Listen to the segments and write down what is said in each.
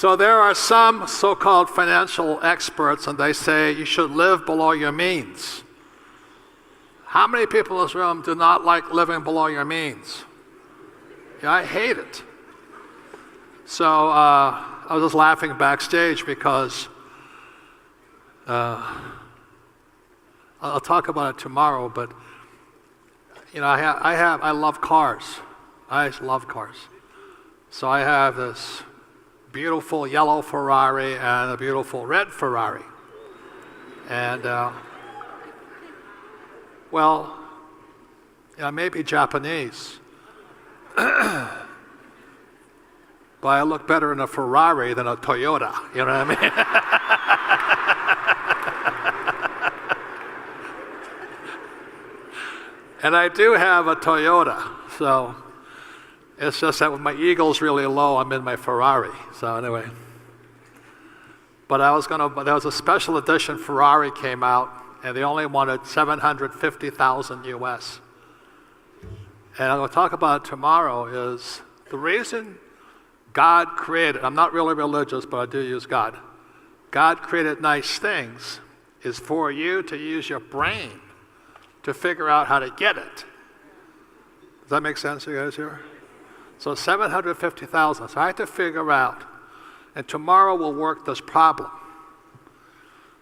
So there are some so-called financial experts, and they say you should live below your means. How many people in this room do not like living below your means? Yeah, I hate it. So I was just laughing backstage because I'll talk about it tomorrow, but I love cars. I love cars. So I have this beautiful yellow Ferrari and a beautiful red Ferrari. And maybe Japanese, but I look better in a Ferrari than a Toyota, you know what I mean? And I do have a Toyota, so it's just that when my eagle's really low, I'm in my Ferrari. So anyway, but there was a special edition Ferrari came out, and they only wanted 750,000 US. And I'm going to talk about it tomorrow is the reason God created, I'm not really religious, but I do use God. God created nice things is for you to use your brain to figure out how to get it. Does that make sense to you guys here? So 750,000, so I had to figure out, and tomorrow we'll work this problem.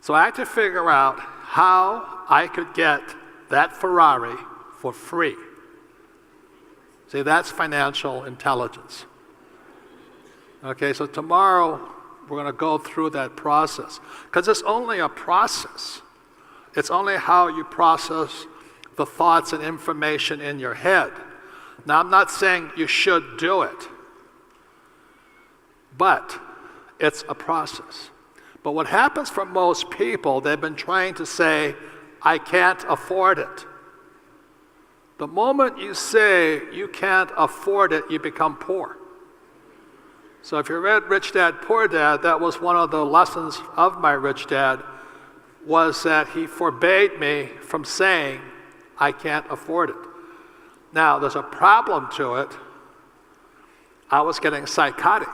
So I had to figure out how I could get that Ferrari for free. See, that's financial intelligence. Okay, so tomorrow we're going to go through that process. Because it's only a process. It's only how you process the thoughts and information in your head. Now, I'm not saying you should do it, but it's a process. But what happens for most people, they've been trying to say, I can't afford it. The moment you say you can't afford it, you become poor. So if you read Rich Dad, Poor Dad, that was one of the lessons of my rich dad, was that he forbade me from saying, I can't afford it. Now, there's a problem to it. I was getting psychotic.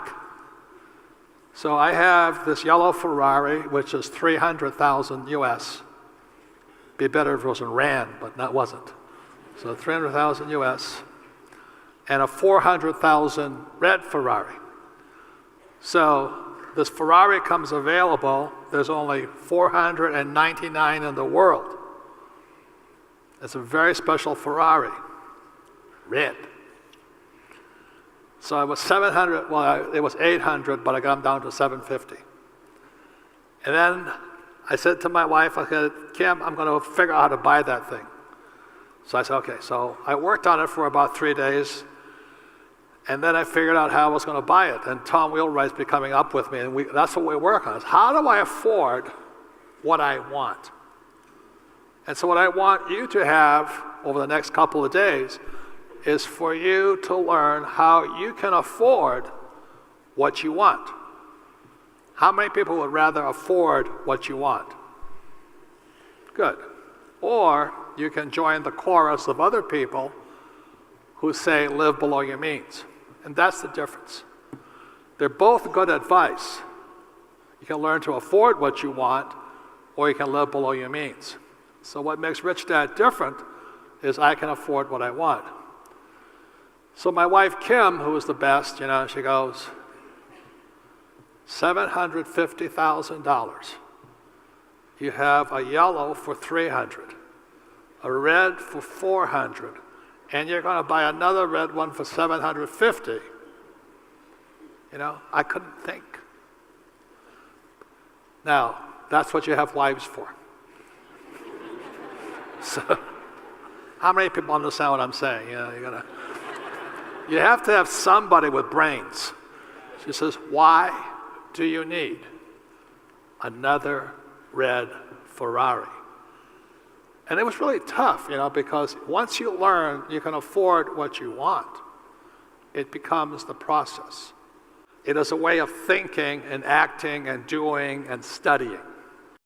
So I have this yellow Ferrari, which is 300,000 US. Be better if it was in Rand, but that wasn't. So 300,000 US, and a 400,000 red Ferrari. So this Ferrari comes available, there's only 499 in the world. It's a very special Ferrari, red. So it was 700, it was 800, but I got them down to 750. And then I said to my wife, I said, Kim, I'm going to figure out how to buy that thing. So I said, okay. So I worked on it for about 3 days, and then I figured out how I was going to buy it. And Tom Wheelwright's been coming up with me, and that's what we work on. Is how do I afford what I want? And so what I want you to have over the next couple of days is for you to learn how you can afford what you want. How many people would rather afford what you want? Good. Or you can join the chorus of other people who say live below your means. And that's the difference. They're both good advice. You can learn to afford what you want, or you can live below your means. So what makes Rich Dad different is I can afford what I want. So my wife, Kim, who is the best, she goes, $750,000. You have a yellow for 300, a red for 400, and you're going to buy another red one for 750. I couldn't think. Now, that's what you have wives for. So, how many people understand what I'm saying? You have to have somebody with brains. She says, why do you need another red Ferrari? And it was really tough, because once you learn you can afford what you want, it becomes the process. It is a way of thinking and acting and doing and studying.